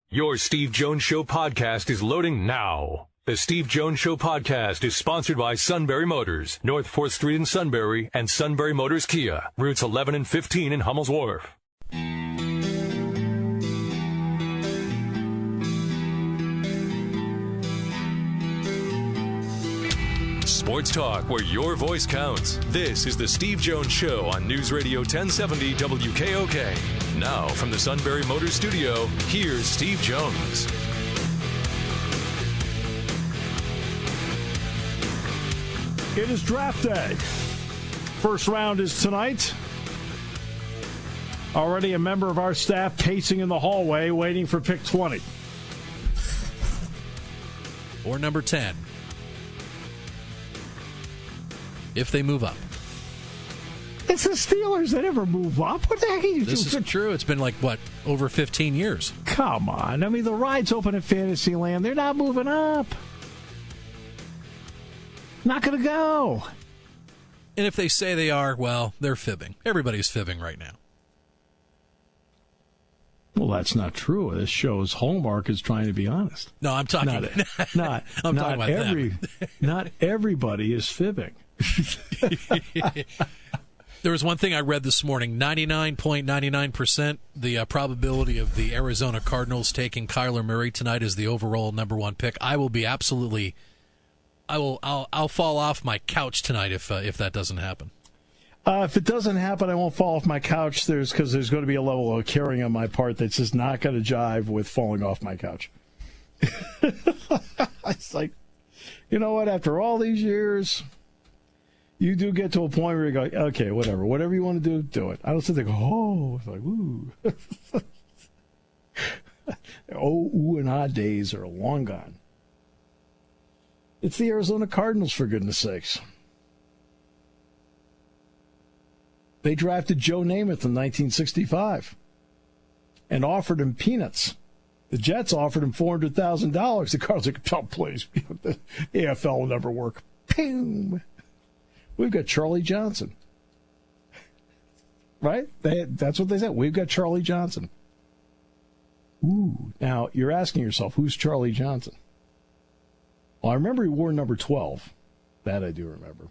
Your Steve Jones Show podcast is loading now. The Steve Jones Show podcast is sponsored by Sunbury Motors, North 4th Street in Sunbury, and Sunbury Motors Kia, routes 11 and 15 in Hummel's Wharf. Sports talk where your voice counts. This is the Steve Jones Show on News Radio 1070 WKOK. Now from the Sunbury Motors Studio, here's Steve Jones. It is draft day. First round is tonight. Already a member of our staff pacing in the hallway waiting for pick 20. Or number 10. If they move up. It's the Steelers. They never move up. What the heck are you doing? This is true. It's been over 15 years. Come on. I mean, the ride's open at Fantasyland. They're not moving up. Not going to go. And if they say they are, well, they're fibbing. Everybody's fibbing right now. Well, that's not true. This show's hallmark is trying to be honest. No, I'm talking. Not about them. Not everybody is fibbing. There was one thing I read this morning, 99.99% the probability of the Arizona Cardinals taking Kyler Murray tonight as the overall number one pick. I'll fall off my couch tonight if that doesn't happen. If it doesn't happen, I won't fall off my couch. Because there's going to be a level of caring on my part that's just not going to jive with falling off my couch. It's like, you know what? After all these years, you do get to a point where you go, okay, whatever you want to do it. I don't sit there and go, oh, it's like, ooh. Ooh and ah days are long gone. It's the Arizona Cardinals, for goodness sakes. They drafted Joe Namath in 1965 and offered him peanuts. The Jets offered him $400,000. The Cardinals like, oh, please, the AFL will never work. Boom. We've got Charlie Johnson. Right? That's what they said. We've got Charlie Johnson. Ooh. Now, you're asking yourself, who's Charlie Johnson? Well, I remember he wore number 12. That I do remember.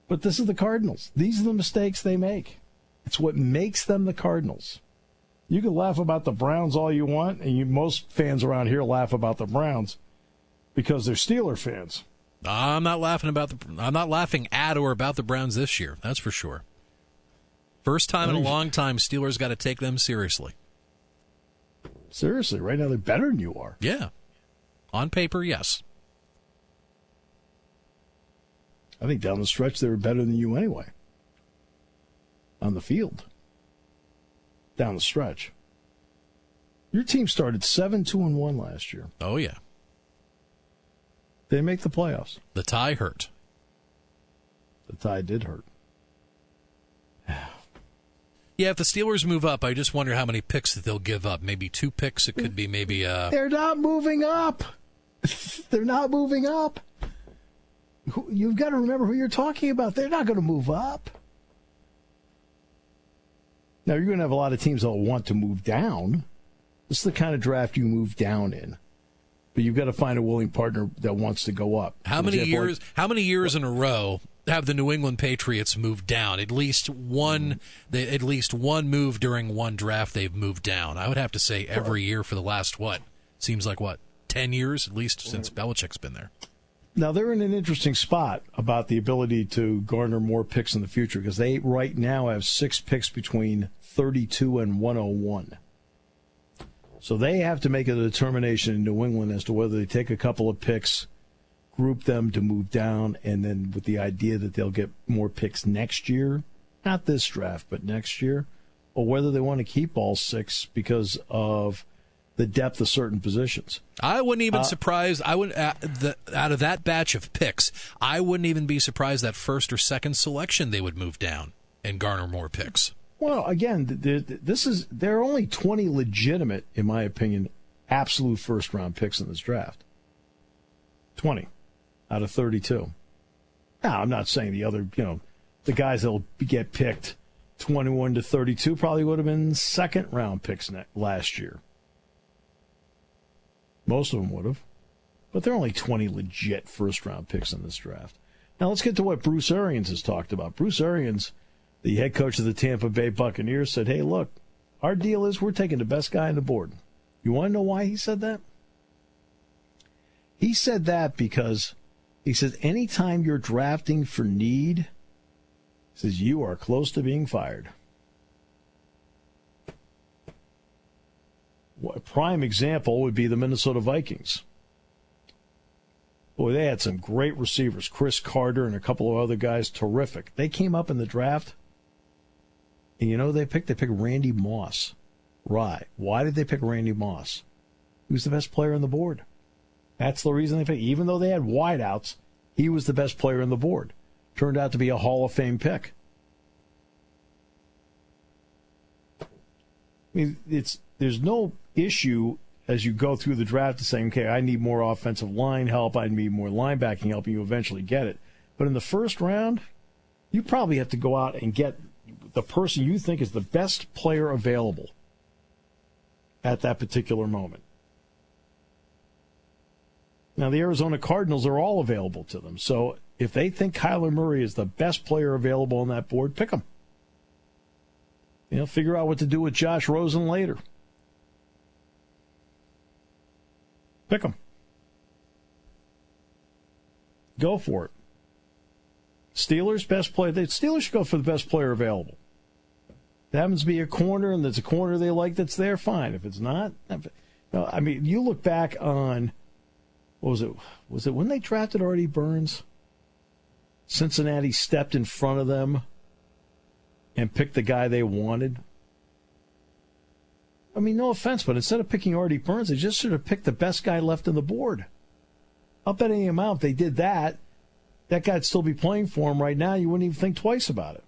But this is the Cardinals. These are the mistakes they make. It's what makes them the Cardinals. You can laugh about the Browns all you want, and most fans around here laugh about the Browns because they're Steeler fans. I'm not laughing at or about the Browns this year. That's for sure. First time in a long time, Steelers got to take them seriously. Seriously, right now they're better than you are. Yeah. On paper, yes. I think down the stretch they were better than you anyway. On the field. Down the stretch. Your team started 7-2-1 last year. Oh, yeah. They make the playoffs. The tie hurt. The tie did hurt. Yeah, if the Steelers move up, I just wonder how many picks that they'll give up. Maybe 2 picks. It could be maybe... They're not moving up. They're not moving up. You've got to remember who you're talking about. They're not going to move up. Now, you're going to have a lot of teams that will want to move down. This is the kind of draft you move down in. But you've got to find a willing partner that wants to go up. How many years in a row have the New England Patriots moved down? At least one move during one draft they've moved down. I would have to say every year for the last, seems like 10 years at least since Belichick's been there. Now, they're in an interesting spot about the ability to garner more picks in the future because they right now have 6 picks between 32 and 101. So they have to make a determination in New England as to whether they take a couple of picks, group them to move down, and then with the idea that they'll get more picks next year, not this draft, but next year, or whether they want to keep all 6 because of the depth of certain positions. I wouldn't even surprise. I would out of that batch of picks, I wouldn't even be surprised that first or second selection they would move down and garner more picks. Well, again, there are only 20 legitimate, in my opinion, absolute first round picks in this draft. 20 out of 32. Now, I'm not saying the other, the guys that'll get picked 21 to 32 probably would have been second-round picks last year. Most of them would have. But there are only 20 legit first-round picks in this draft. Now let's get to what Bruce Arians has talked about. Bruce Arians, the head coach of the Tampa Bay Buccaneers, said, hey, look, our deal is we're taking the best guy on the board. You want to know why he said that? He said that because he says anytime you're drafting for need, he says you are close to being fired. A prime example would be the Minnesota Vikings. Boy, they had some great receivers, Chris Carter and a couple of other guys, terrific. They came up in the draft, and you know they picked Randy Moss. Right. Why did they pick Randy Moss? He was the best player on the board. That's the reason they picked. Even though they had wideouts, he was the best player on the board. Turned out to be a Hall of Fame pick. I mean, there's no issue as you go through the draft to saying, okay, I need more offensive line help, I need more linebacking help, and you eventually get it. But in the first round, you probably have to go out and get the person you think is the best player available at that particular moment. Now, the Arizona Cardinals are all available to them. So if they think Kyler Murray is the best player available on that board, pick him. You know, figure out what to do with Josh Rosen later. Pick him. Go for it. Steelers, best player. The Steelers should go for the best player available. If it happens to be a corner and there's a corner they like that's there, fine. If it's not, no, I mean, you look back on, what was it? Was it when they drafted Artie Burns? Cincinnati stepped in front of them and picked the guy they wanted. I mean, no offense, but instead of picking Artie Burns, they just should have picked the best guy left on the board. I'll bet any amount if they did that, that guy'd still be playing for him right now. You wouldn't even think twice about it.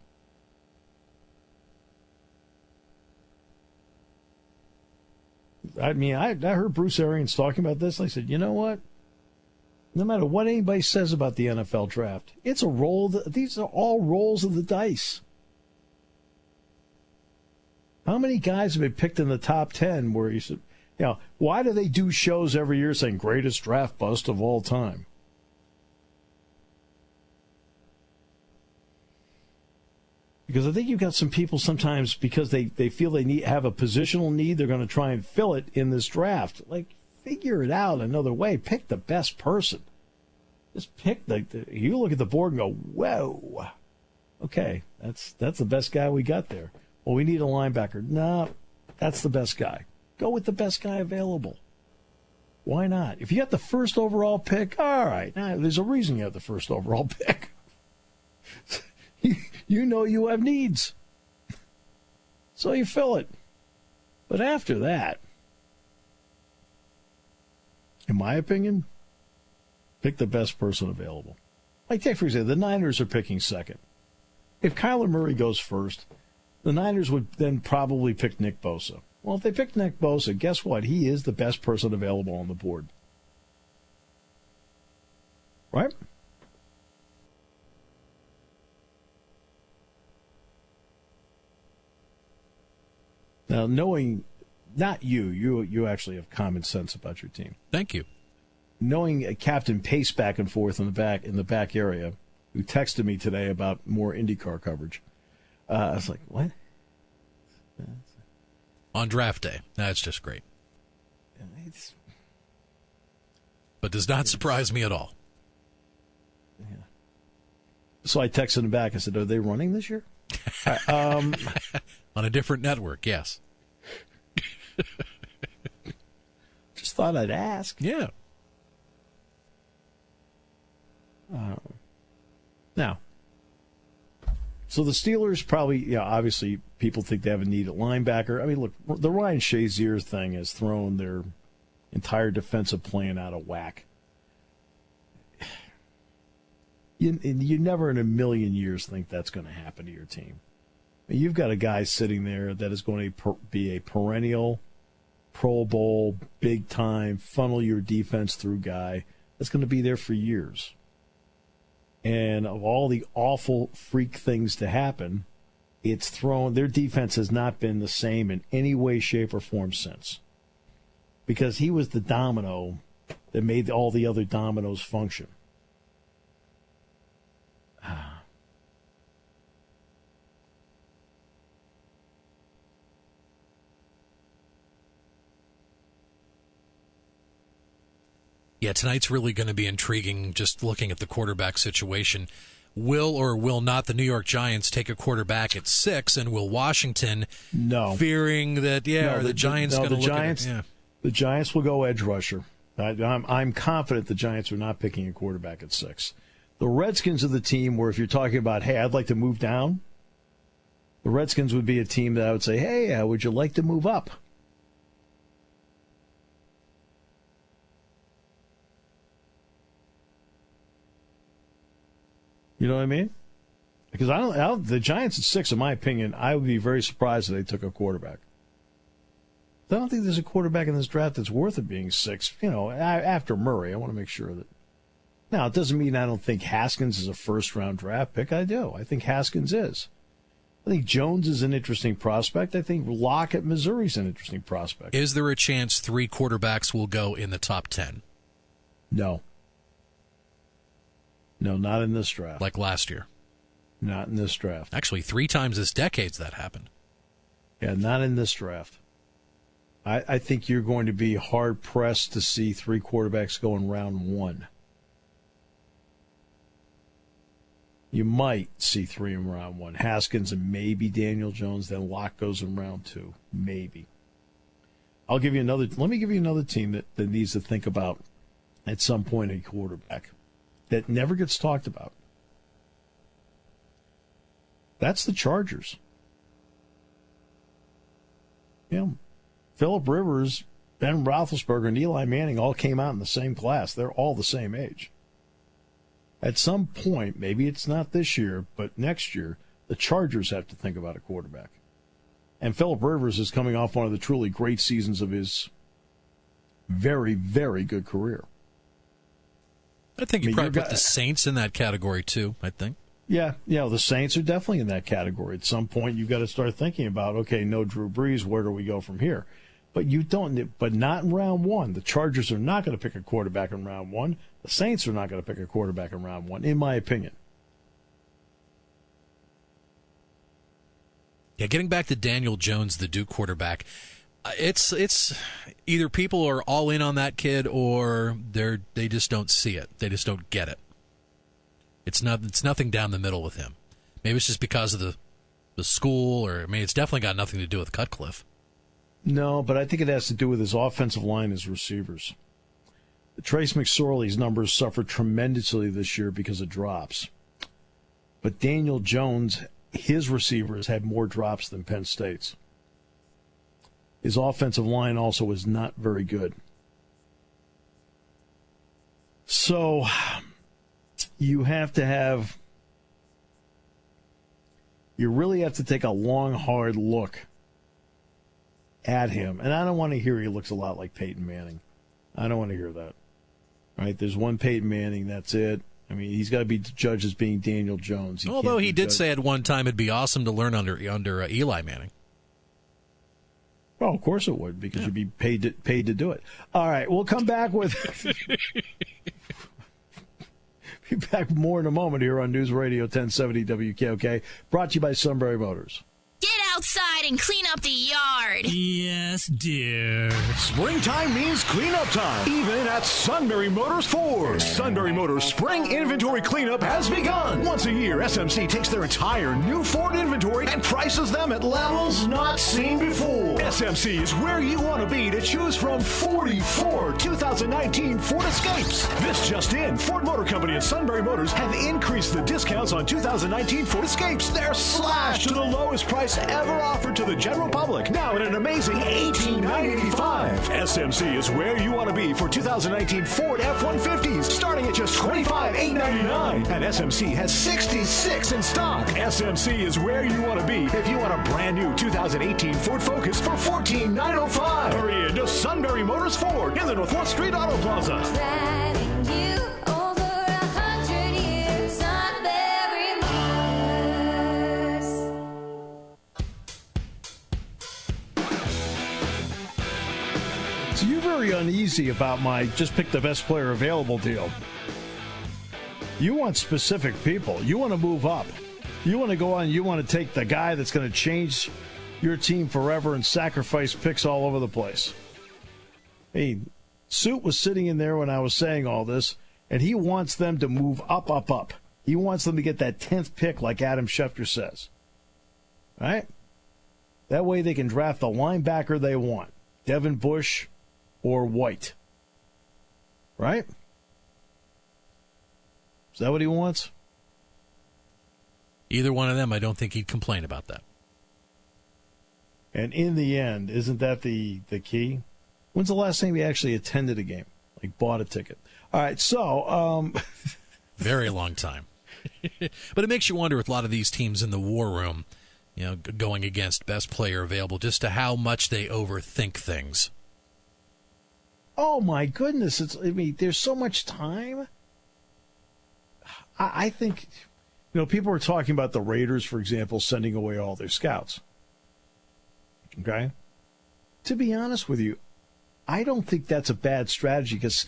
I mean, I heard Bruce Arians talking about this, and I said, you know what? No matter what anybody says about the NFL draft, it's a roll. These are all rolls of the dice. How many guys have been picked in the top 10 where you said, you know, why do they do shows every year saying greatest draft bust of all time? Because I think you've got some people sometimes because they feel they have a positional need, they're going to try and fill it in this draft. Like, figure it out another way. Pick the best person. Just pick you look at the board and go, whoa, okay, that's the best guy we got there. Well, we need a linebacker. No, that's the best guy. Go with the best guy available. Why not? If you got the first overall pick, all right. Now, there's a reason you have the first overall pick. You know you have needs. So you fill it. But after that, in my opinion, pick the best person available. Like, take for example, the Niners are picking second. If Kyler Murray goes first, the Niners would then probably pick Nick Bosa. Well, if they pick Nick Bosa, guess what? He is the best person available on the board. Right? Now, knowing, not you actually have common sense about your team. Thank you. Knowing Captain Pace back and forth in the back area, who texted me today about more IndyCar coverage, I was like, what? On draft day. That's just great. But does not surprise me at all. Yeah. So I texted him back. I said, are they running this year? On a different network, yes. Just thought I'd ask. Yeah. Now, so the Steelers probably, obviously people think they have a need at linebacker. I mean, look, the Ryan Shazier thing has thrown their entire defensive plan out of whack. You never in a million years think that's going to happen to your team. I mean, you've got a guy sitting there that is going to be a perennial Pro Bowl, big-time, funnel your defense through guy that's going to be there for years. And of all the awful freak things to happen, their defense has not been the same in any way, shape, or form since. Because he was the domino that made all the other dominoes function. Yeah, tonight's really going to be intriguing just looking at the quarterback situation. Will or will not the New York Giants take a quarterback at 6, and will Washington, fearing that, are the Giants going to look at it? Yeah. The Giants will go edge rusher. I'm confident the Giants are not picking a quarterback at 6. The Redskins are the team where if you're talking about, hey, I'd like to move down, the Redskins would be a team that I would say, hey, would you like to move up? You know what I mean? Because the Giants at 6, in my opinion, I would be very surprised if they took a quarterback. I don't think there's a quarterback in this draft that's worth it being 6. After Murray, I want to make sure that. Now, it doesn't mean I don't think Haskins is a first-round draft pick. I do. I think Haskins is. I think Jones is an interesting prospect. I think Locke at Missouri is an interesting prospect. Is there a chance 3 quarterbacks will go in the top 10? No. No, not in this draft. Like last year? Not in this draft. Actually, 3 times this decade's that happened. Yeah, not in this draft. I think you're going to be hard-pressed to see 3 quarterbacks go in round 1. You might see 3 in round 1. Haskins and maybe Daniel Jones, then Locke goes in round 2. Maybe. Let me give you another team that needs to think about at some point a quarterback that never gets talked about. That's the Chargers. Phillip Rivers, Ben Roethlisberger, and Eli Manning all came out in the same class. They're all the same age. At some point, maybe it's not this year, but next year, the Chargers have to think about a quarterback. And Phillip Rivers is coming off one of the truly great seasons of his very, very good career. I think you probably put the Saints in that category, too, I think. Yeah, the Saints are definitely in that category. At some point, you've got to start thinking about, okay, no Drew Brees, where do we go from here? But not in round 1. The Chargers are not going to pick a quarterback in round 1. The Saints are not going to pick a quarterback in round 1, in my opinion. Yeah, getting back to Daniel Jones, the Duke quarterback, it's either people are all in on that kid or they just don't see it. They just don't get it. It's nothing down the middle with him. Maybe it's just because of the school, or it's definitely got nothing to do with Cutcliffe. No, but I think it has to do with his offensive line, his receivers. Trace McSorley's numbers suffered tremendously this year because of drops. But Daniel Jones, his receivers had more drops than Penn State's. His offensive line also is not very good. So you really have to take a long, hard look at him. And I don't want to hear he looks a lot like Peyton Manning. I don't want to hear that. Right? There's one Peyton Manning, that's it. He's got to be judged as being Daniel Jones. Although he did say at one time it'd be awesome to learn under Eli Manning. Well, of course it would, because you'd be paid to do it. All right, we'll come back with be back more in a moment here on News Radio 1070 WKOK, brought to you by Sunbury Motors. Get outside and clean up the yard. Yes, dear. Springtime means cleanup time, even at Sunbury Motors Ford. Sunbury Motors spring inventory cleanup has begun. Once a year, SMC takes their entire new Ford inventory and prices them at levels not seen before. SMC is where you want to be to choose from 44 2019 Ford Escapes. This just in, Ford Motor Company and Sunbury Motors have increased the discounts on 2019 Ford Escapes. They're slashed to the lowest price ever offered to the general public, now at an amazing $18,985. SMC is where you want to be for 2019 Ford F-150s, starting at just $25,899. And SMC has 66 in stock. SMC is where you want to be if you want a brand new 2018 Ford Focus for $14,905. Hurry into Sunbury Motors Ford in the Northwest Street Auto Plaza. Driving you over 100 years, Sunbury Motors. So you're very uneasy about my just pick the best player available deal. You want specific people. You want to move up. You want to go on. You want to take the guy that's going to change your team forever and sacrifice picks all over the place. Hey, Suit was sitting in there when I was saying all this, and he wants them to move up, up, up. He wants them to get that 10th pick like Adam Schefter says. All right? That way they can draft the linebacker they want, Devin Bush or White. Right? Is that what he wants? Either one of them, I don't think he'd complain about that. And in the end, isn't that the key? When's the last time he actually attended a game? Like bought a ticket? All right, so... Very long time. But it makes you wonder with a lot of these teams in the war room, going against best player available, just to how much they overthink things. Oh, my goodness. There's so much time. I think, people are talking about the Raiders, for example, sending away all their scouts. Okay? To be honest with you, I don't think that's a bad strategy because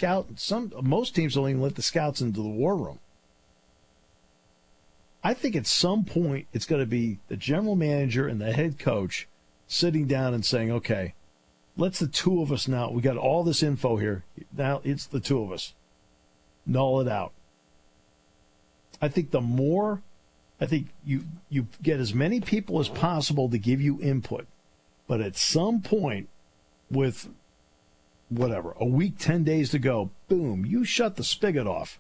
most teams don't even let the scouts into the war room. I think at some point it's going to be the general manager and the head coach sitting down and saying, okay, let's the two of us now. We got all this info here. Now it's the two of us. Null it out. I think you get as many people as possible to give you input. But at some point, with a week, 10 days to go, boom, you shut the spigot off.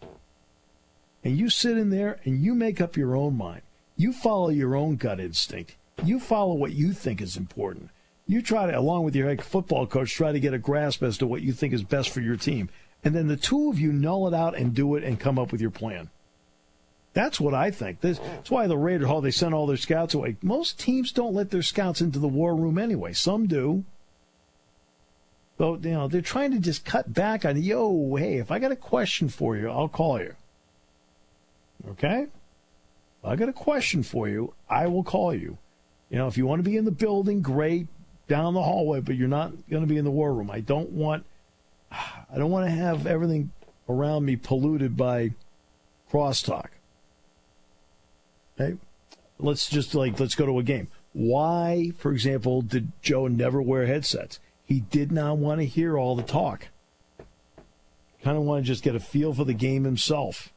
And you sit in there and you make up your own mind. You follow your own gut instinct. You follow what you think is important. You try to, along with your head football coach, try to get a grasp as to what you think is best for your team. And then the two of you null it out and do it and come up with your plan. That's what I think. That's why the Raiders, they sent all their scouts away. Most teams don't let their scouts into the war room anyway. Some do. So, they're trying to just cut back on, hey, if I got a question for you, I'll call you. Okay? If I got a question for you, I will call you. If you want to be in the building, great, down the hallway, but you're not going to be in the war room. I don't want to have everything around me polluted by crosstalk. Okay? Let's go to a game. Why, for example, did Joe never wear headsets? He did not want to hear all the talk. Kind of want to just get a feel for the game himself.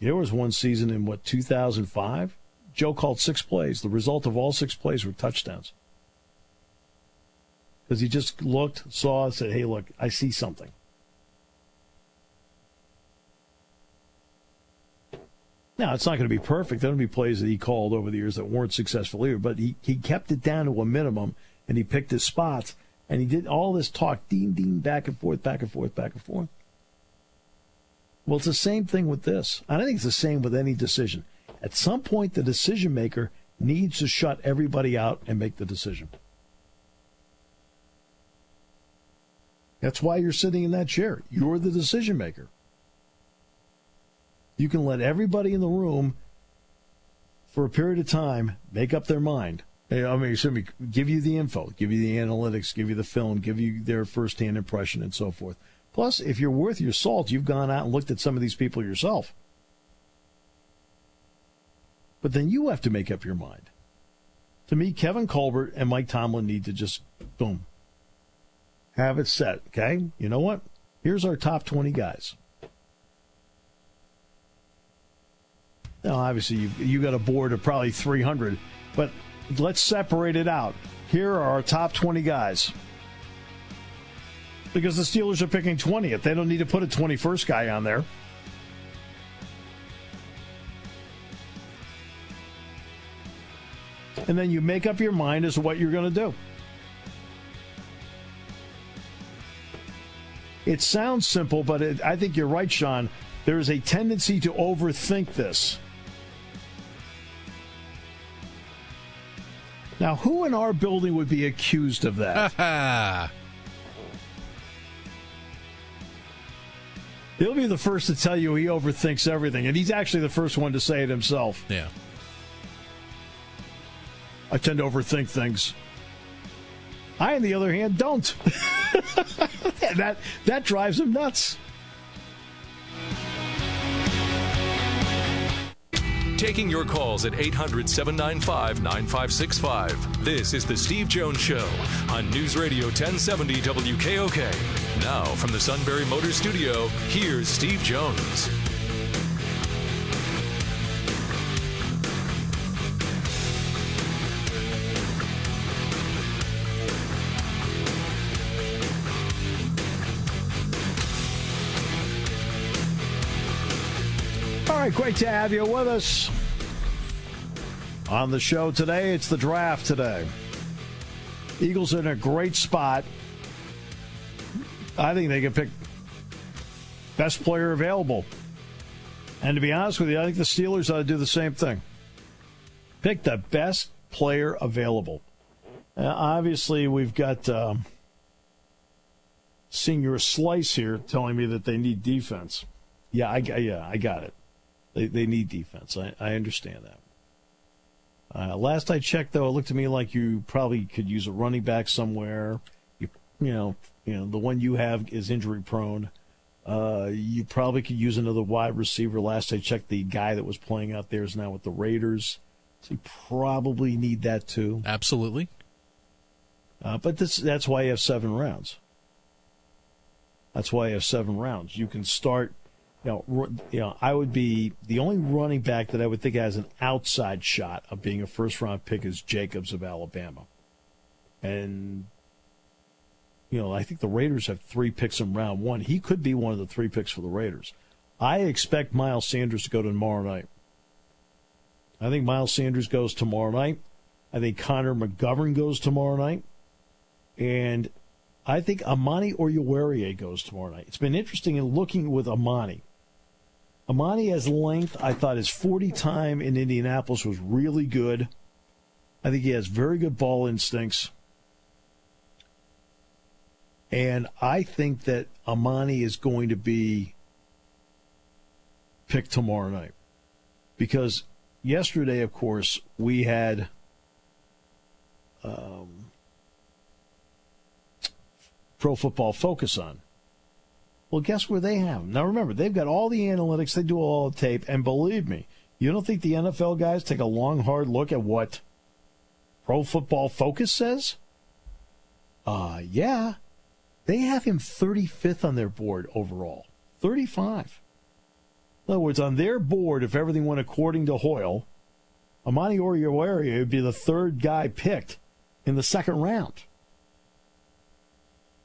There was one season in, 2005? Joe called 6 plays. The result of all 6 plays were touchdowns. Because he just looked, saw, said, hey, look, I see something. Now, it's not going to be perfect. There will be plays that he called over the years that weren't successful either, but he kept it down to a minimum, and he picked his spots, and he did all this talk, ding, back and forth, back and forth, back and forth. Well, it's the same thing with this. I think it's the same with any decision. At some point, the decision maker needs to shut everybody out and make the decision. That's why you're sitting in that chair. You're the decision maker. You can let everybody in the room, for a period of time, make up their mind. Give you the info, give you the analytics, give you the film, give you their first-hand impression, and so forth. Plus, if you're worth your salt, you've gone out and looked at some of these people yourself. But then you have to make up your mind. To me, Kevin Colbert and Mike Tomlin need to just, boom, have it set, okay? You know what? Here's our top 20 guys. Now, obviously, you got a board of probably 300, but let's separate it out. Here are our top 20 guys. Because the Steelers are picking 20th. They don't need to put a 21st guy on there. And then you make up your mind as to what you're going to do. It sounds simple, but I think you're right, Sean. There is a tendency to overthink this. Now, who in our building would be accused of that? He'll be the first to tell you he overthinks everything, and he's actually the first one to say it himself. Yeah. I tend to overthink things. I, on the other hand, don't. that drives him nuts. Taking your calls at 800-795-9565. This is the Steve Jones Show on News Radio 1070 WKOK. Now, from the Sunbury Motors Studio, here's Steve Jones. All right, great to have you with us. On the show today, it's the draft today. Eagles are in a great spot. I think they can pick best player available. And to be honest with you, I think the Steelers ought to do the same thing. Pick the best player available. Obviously, we've got Senior Slice here telling me that they need defense. Yeah, I got it. They need defense. I understand that. Last I checked, though, it looked to me like you probably could use a running back somewhere. You know, the one you have is injury prone. You probably could use another wide receiver. Last I checked, the guy that was playing out there is now with the Raiders. So you probably need that too. Absolutely. But that's why you have 7 rounds. That's why you have 7 rounds. You can start. I would be the only running back that I would think has an outside shot of being a first-round pick is Jacobs of Alabama. And, I think the Raiders have 3 picks in round 1. He could be one of the 3 picks for the Raiders. I expect Miles Sanders to go tomorrow night. I think Miles Sanders goes tomorrow night. I think Connor McGovern goes tomorrow night. And I think Amani Oruwariye goes tomorrow night. It's been interesting in looking with Amani. Amani has length. I thought his 40 time in Indianapolis was really good. I think he has very good ball instincts. And I think that Amani is going to be picked tomorrow night. Because yesterday, of course, we had Pro Football Focus on. Well, guess where they have them? Now, remember, they've got all the analytics. They do all the tape. And believe me, you don't think the NFL guys take a long, hard look at what Pro Football Focus says? Yeah. They have him 35th on their board overall. 35. In other words, on their board, if everything went according to Hoyle, Amani Oruwariye would be the 3rd guy picked in the 2nd round.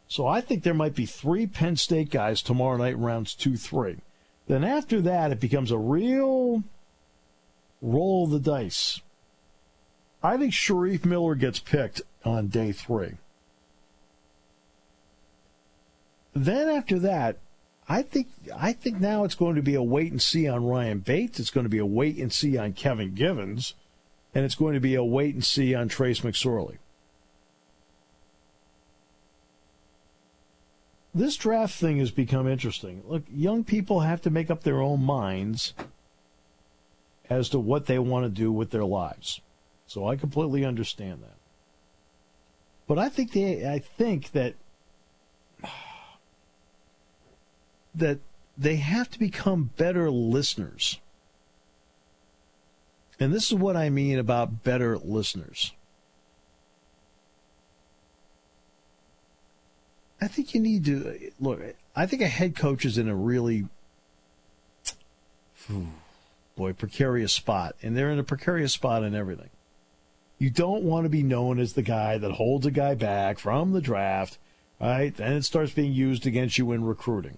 So I think there might be 3 Penn State guys tomorrow night in rounds 2, 3. Then after that, it becomes a real roll of the dice. I think Sharif Miller gets picked on day 3. Then after that, I think now it's going to be a wait and see on Ryan Bates. It's going to be a wait and see on Kevin Givens. And it's going to be a wait and see on Trace McSorley. This draft thing has become interesting. Look, young people have to make up their own minds as to what they want to do with their lives. So I completely understand that. But I think that they have to become better listeners. And this is what I mean about better listeners. I think you need to look. I think a head coach is in a really, precarious spot, and they're in a precarious spot in everything. You don't want to be known as the guy that holds a guy back from the draft, right? Then it starts being used against you in recruiting.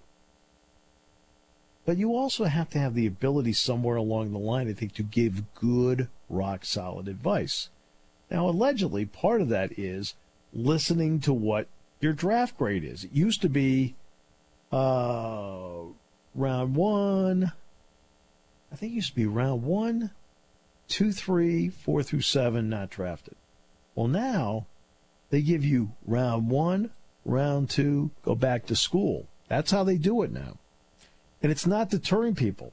But you also have to have the ability somewhere along the line, I think, to give good, rock-solid advice. Now, allegedly, part of that is listening to what your draft grade is. It used to be round 1. I think it used to be round 1, 2, 3, 4 through 7, not drafted. Well, now they give you round 1, round 2, go back to school. That's how they do it now. And it's not deterring people.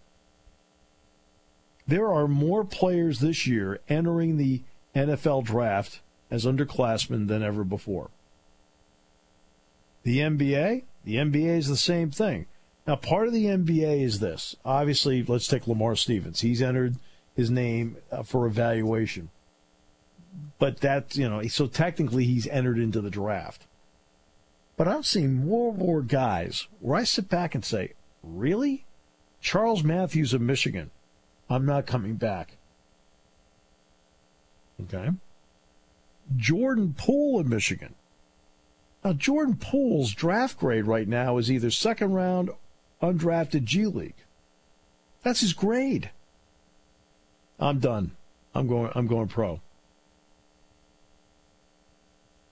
There are more players this year entering the NFL draft as underclassmen than ever before. The NBA is the same thing. Now, part of the NBA is this. Obviously, let's take Lamar Stevens. He's entered his name for evaluation. But that's, so technically he's entered into the draft. But I'm seeing more and more guys where I sit back and say, really? Charles Matthews of Michigan, I'm not coming back. Okay. Jordan Poole of Michigan. Now, Jordan Poole's draft grade right now is either second round, undrafted G League. That's his grade. I'm done. I'm going pro.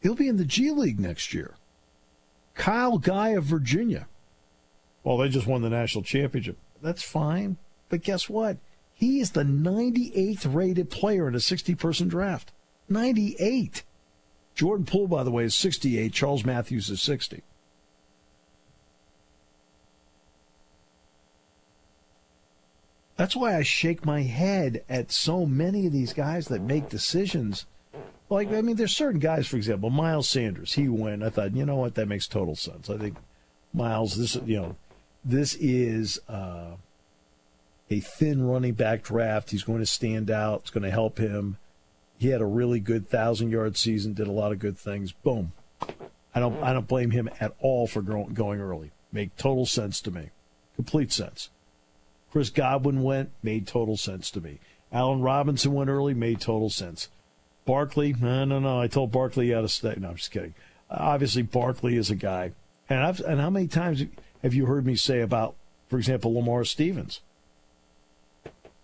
He'll be in the G League next year. Kyle Guy of Virginia. Well, they just won the national championship. That's fine. But guess what? He is the 98th rated player in a 60-person draft. 98. Jordan Poole, by the way, is 68. Charles Matthews is 60. That's why I shake my head at so many of these guys that make decisions. Like, I mean, there's certain guys, for example, Miles Sanders, he went. I thought, you know what, that makes total sense. I think Miles, this is a thin running back draft. He's going to stand out. It's going to help him. He had a really good 1,000-yard season, did a lot of good things. Boom. I don't blame him at all for going early. Make total sense to me. Complete sense. Chris Godwin went, made total sense to me. Allen Robinson went early, made total sense. Barkley, no. I told Barkley he had to stay. No, I'm just kidding. Obviously, Barkley is a guy. And how many times have you heard me say about, for example, Lamar Stevens?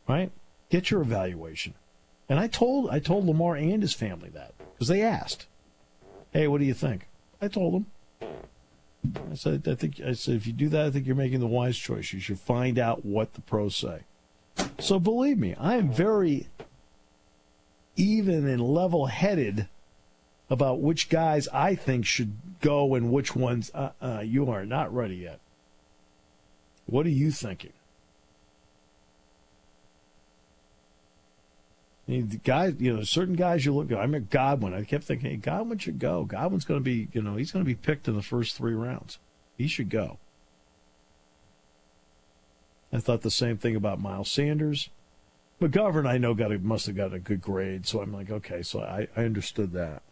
Right? Get your evaluation. And I told Lamar and his family that because they asked, "Hey, what do you think?" I told them. I said, if you do that, I think you're making the wise choice. You should find out what the pros say. So believe me, I am very even and level-headed about which guys I think should go and which ones you are not ready yet. What are you thinking? I mean, the guys, certain guys you look at. I mean, Godwin. I kept thinking, hey, Godwin should go. Godwin's going to be, he's going to be picked in the first 3 rounds. He should go. I thought the same thing about Miles Sanders. McGovern, I know, must have got a good grade, so I'm like, okay, so I understood that.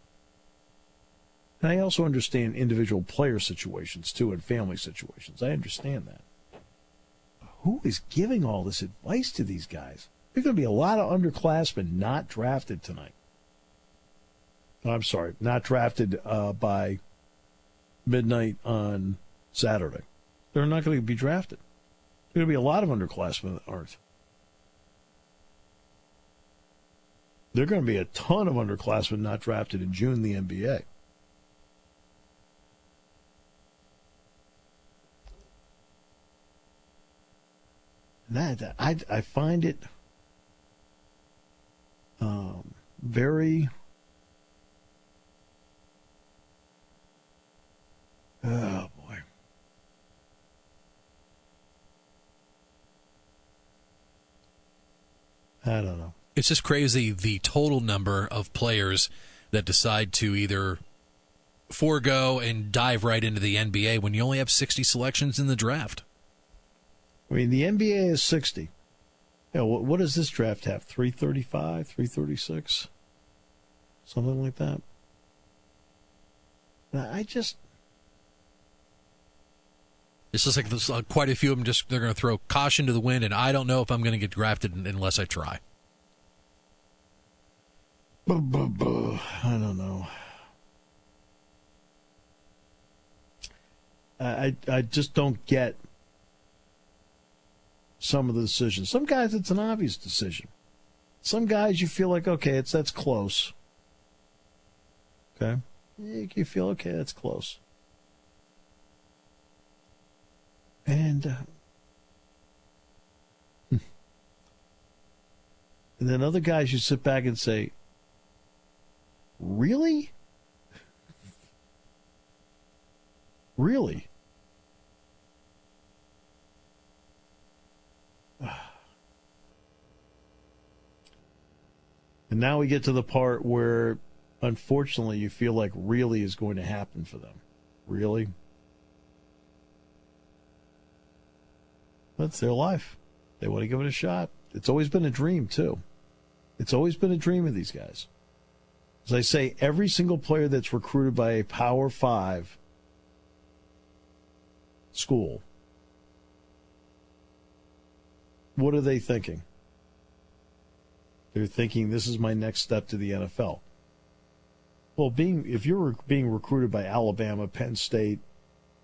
And I also understand individual player situations, too, and family situations. I understand that. But who is giving all this advice to these guys? There's going to be a lot of underclassmen not drafted tonight. I'm sorry, not drafted by midnight on Saturday. They're not going to be drafted. There's going to be a lot of underclassmen that aren't. There are going to be a ton of underclassmen not drafted in June in the NBA. That I find it very oh boy. I don't know. It's just crazy the total number of players that decide to either forego and dive right into the NBA when you only have 60 selections in the draft. I mean, the NBA is 60. What does this draft have? 335, 336? Something like that? It's just like there's quite a few of them they're going to throw caution to the wind, and I don't know if I'm going to get drafted unless I try. I don't know. I just don't get some of the decisions. Some guys, it's an obvious decision. Some guys, you feel like, okay, that's close. Okay? You feel, okay, that's close. And then other guys, you sit back and say, really? Really? And now we get to the part where, unfortunately, you feel like really is going to happen for them. Really? That's their life. They want to give it a shot. It's always been a dream, too. It's always been a dream of these guys. As I say, every single player that's recruited by a Power 5 school, what are they thinking? They're thinking, this is my next step to the NFL. Well, if you're being recruited by Alabama, Penn State,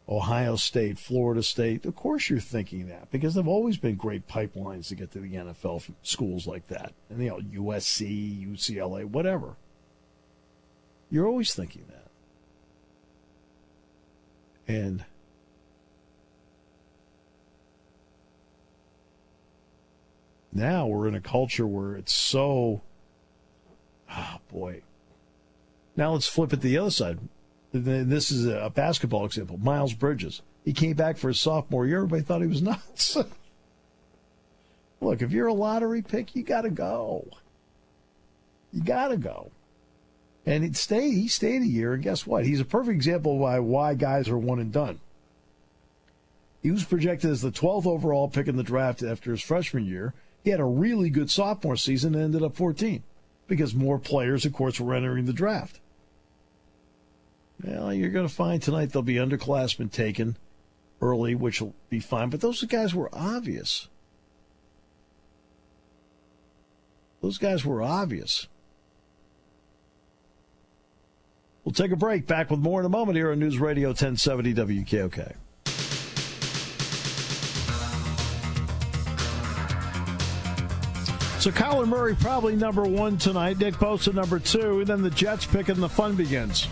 Ohio State, Florida State, of course you're thinking that, because there've always been great pipelines to get to the NFL from schools like that. And, USC, UCLA, whatever. You're always thinking that. And now we're in a culture where it's so, boy. Now let's flip it to the other side. This is a basketball example. Miles Bridges. He came back for his sophomore year. Everybody thought he was nuts. Look, if you're a lottery pick, you got to go. You got to go. And he stayed a year, and guess what? He's a perfect example of why guys are one and done. He was projected as the 12th overall pick in the draft after his freshman year. He had a really good sophomore season and ended up 14 because more players, of course, were entering the draft. Well, you're going to find tonight there'll be underclassmen taken early, which will be fine. But those guys were obvious. Those guys were obvious. We'll take a break. Back with more in a moment here on News Radio 1070 WKOK. So Kyler Murray probably number 1 tonight. Nick Bosa number 2. And then the Jets pick and the fun begins.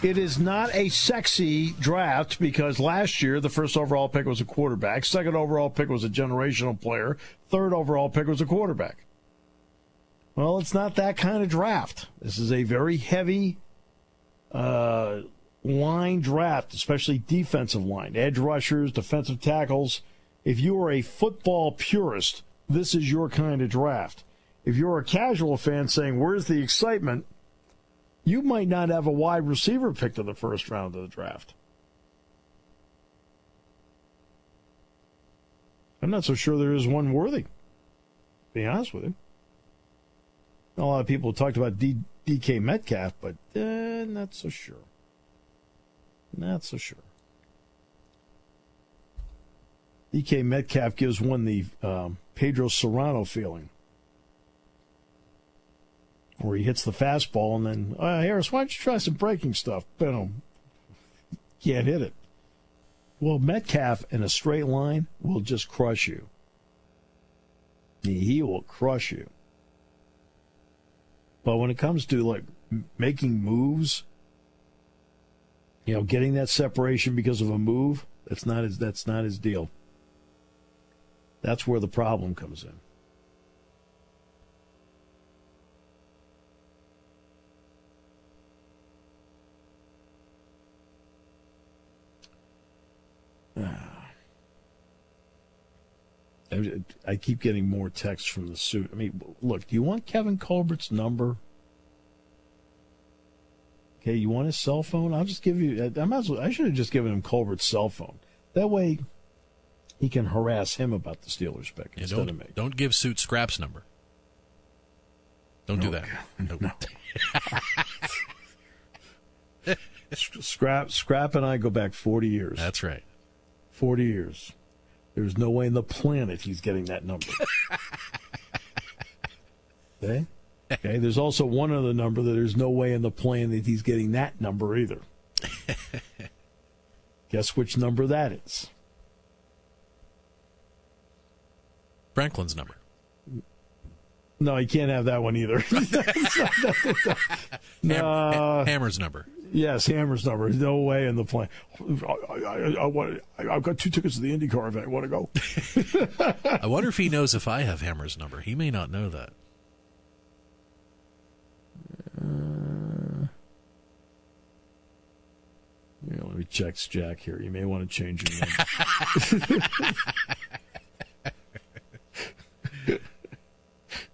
It is not a sexy draft because last year the first overall pick was a quarterback. Second overall pick was a generational player. Third overall pick was a quarterback. Well, it's not that kind of draft. This is a very heavy line draft, especially defensive line. Edge rushers, defensive tackles. If you are a football purist, this is your kind of draft. If you're a casual fan saying, where's the excitement? You might not have a wide receiver picked in the first round of the draft. I'm not so sure there is one worthy, to be honest with you. A lot of people talked about DK Metcalf, but not so sure. Not so sure. DK Metcalf gives one the Pedro Serrano feeling, where he hits the fastball and then, Harris, why don't you try some breaking stuff? Boom. Can't hit it. Well, Metcalf in a straight line will just crush you. He will crush you. But when it comes to like making moves, getting that separation because of a move, that's not his deal. That's where the problem comes in. I keep getting more texts from the suit. I mean, look, do you want Kevin Colbert's number? Okay, you want his cell phone? I'll just give you. I should have just given him Colbert's cell phone. That way, he can harass him about the Steelers pick instead of me. Don't give Suit Scrap's number. Don't do that. No. Scrap and I go back 40 years. That's right. 40 years. There's no way in the planet he's getting that number. Okay? Okay. There's also one other number that there's no way in the planet he's getting that number either. Guess which number that is? Franklin's number. No, he can't have that one either. No. Hammer's number. Yes, Hammer's number. No way in the plane. I've got 2 tickets to the IndyCar event. I want to go. I wonder if he knows if I have Hammer's number. He may not know that. Let me check Jack here. You may want to change your name.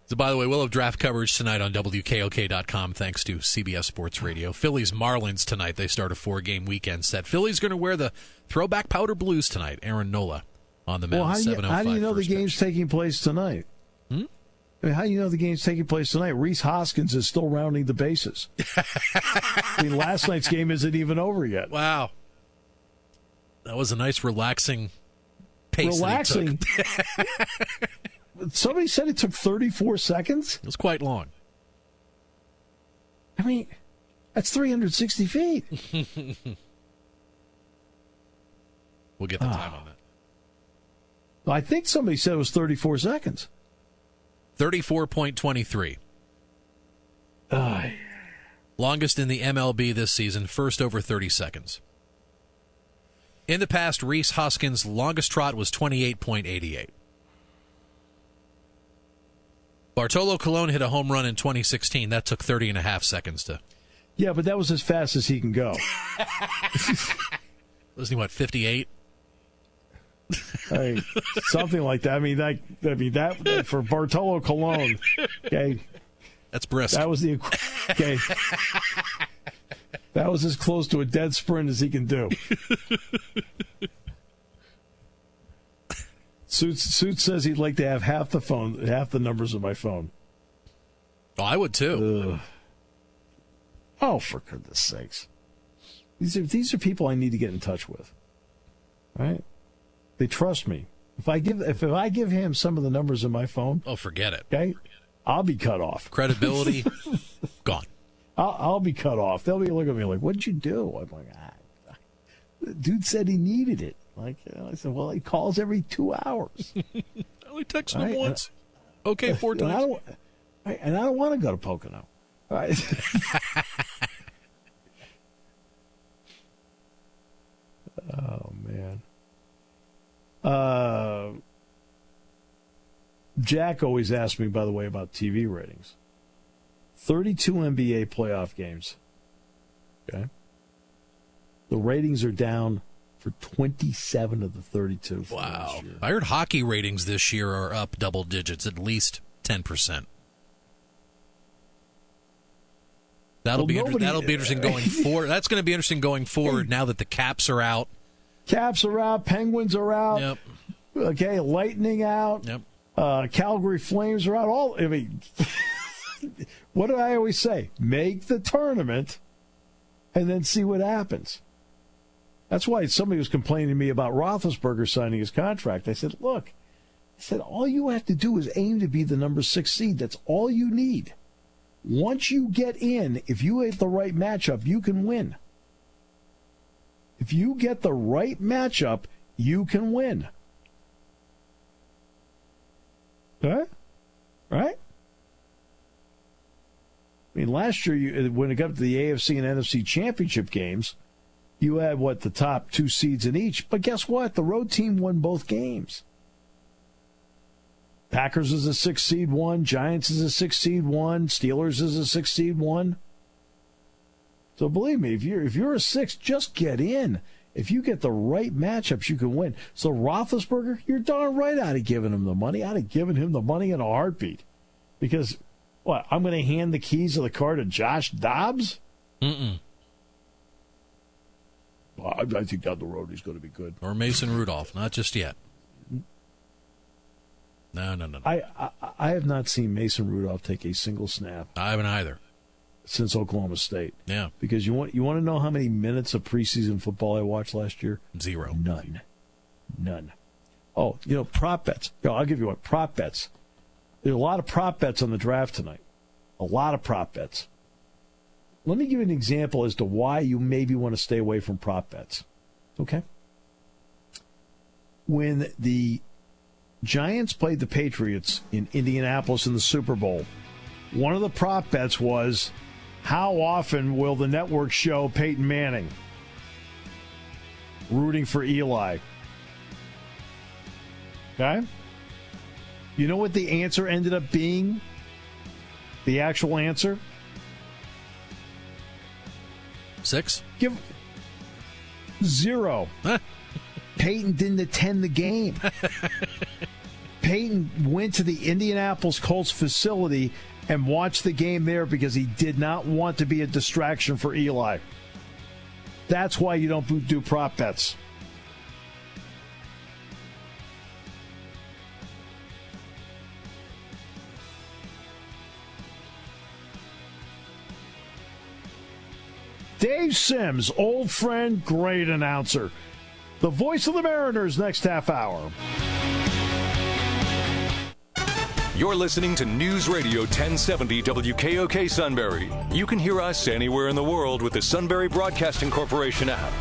It's By the way, we'll have draft coverage tonight on WKOK.com thanks to CBS Sports Radio. Phillies Marlins tonight. They start a 4-game weekend set. Phillies going to wear the throwback powder blues tonight. Aaron Nola on the mound. How do you know the game's taking place tonight? I mean, how do you know the game's taking place tonight? Reese Hoskins is still rounding the bases. I mean, last night's game isn't even over yet. Wow. That was a nice relaxing pace. Relaxing? Somebody said it took 34 seconds? It was quite long. I mean, that's 360 feet. We'll get the time on that. I think somebody said it was 34 seconds. 34.23. Longest in the MLB this season, first over 30 seconds. In the past, Reese Hoskins' longest trot was 28.88. Bartolo Colon hit a home run in 2016. That took 30 and a half seconds to... Yeah, but that was as fast as he can go. Wasn't he, what, 58? Something like that. I mean, that for Bartolo Colon, okay. That's brisk. That was okay. That was as close to a dead sprint as he can do. Suits says he'd like to have half the numbers of my phone. Oh, I would too. Oh, for goodness sakes! These are people I need to get in touch with. Right? They trust me. If I give him some of the numbers of my phone, oh, forget it. Okay, I'll be cut off. Credibility gone. I'll be cut off. They'll be looking at me like, "What'd you do?" I'm like, the dude said he needed it. Like, I said, well, he calls every 2 hours. I only texted him once. Okay, 4 times. And I don't want to go to Pocono. All right. Oh, man. Jack always asks me, by the way, about TV ratings. 32 NBA playoff games. Okay. The ratings are down for 27 of the 32. Wow. I heard hockey ratings this year are up double digits, at least 10%. That'll be interesting going forward. That's going to be interesting going forward now that the Caps are out. Caps are out. Penguins are out. Yep. Okay, Lightning out. Yep. Calgary Flames are out. What do I always say? Make the tournament and then see what happens. That's why somebody was complaining to me about Roethlisberger signing his contract. I said, look, all you have to do is aim to be the number 6 seed. That's all you need. Once you get in, if you hit the right matchup, you can win. If you get the right matchup, you can win. Okay? Right? I mean, last year, when it got to the AFC and NFC championship games, you had, the top 2 seeds in each. But guess what? The road team won both games. Packers is a 6 seed 1. Giants is a 6 seed 1. Steelers is a 6 seed 1. So believe me, if you're a 6, just get in. If you get the right matchups, you can win. So Roethlisberger, you're darn right I'd have given him the money. I'd have given him the money in a heartbeat. Because, I'm going to hand the keys of the car to Josh Dobbs? Mm-mm. Well, I think down the road he's going to be good. Or Mason Rudolph. Not just yet. No. I have not seen Mason Rudolph take a single snap. I haven't either. Since Oklahoma State. Yeah. Because you want to know how many minutes of preseason football I watched last year? 0. None. Oh, prop bets. I'll give you one. Prop bets. There's a lot of prop bets on the draft tonight. A lot of prop bets. Let me give you an example as to why you maybe want to stay away from prop bets. Okay? When the Giants played the Patriots in Indianapolis in the Super Bowl, one of the prop bets was, how often will the network show Peyton Manning rooting for Eli? Okay? You know what the answer ended up being? The actual answer? 6? Give 0. Peyton didn't attend the game. Payton went to the Indianapolis Colts facility and watched the game there because he did not want to be a distraction for Eli. That's why you don't do prop bets. Dave Sims, old friend, great announcer. The voice of the Mariners next half hour. You're listening to News Radio 1070 WKOK Sunbury. You can hear us anywhere in the world with the Sunbury Broadcasting Corporation app.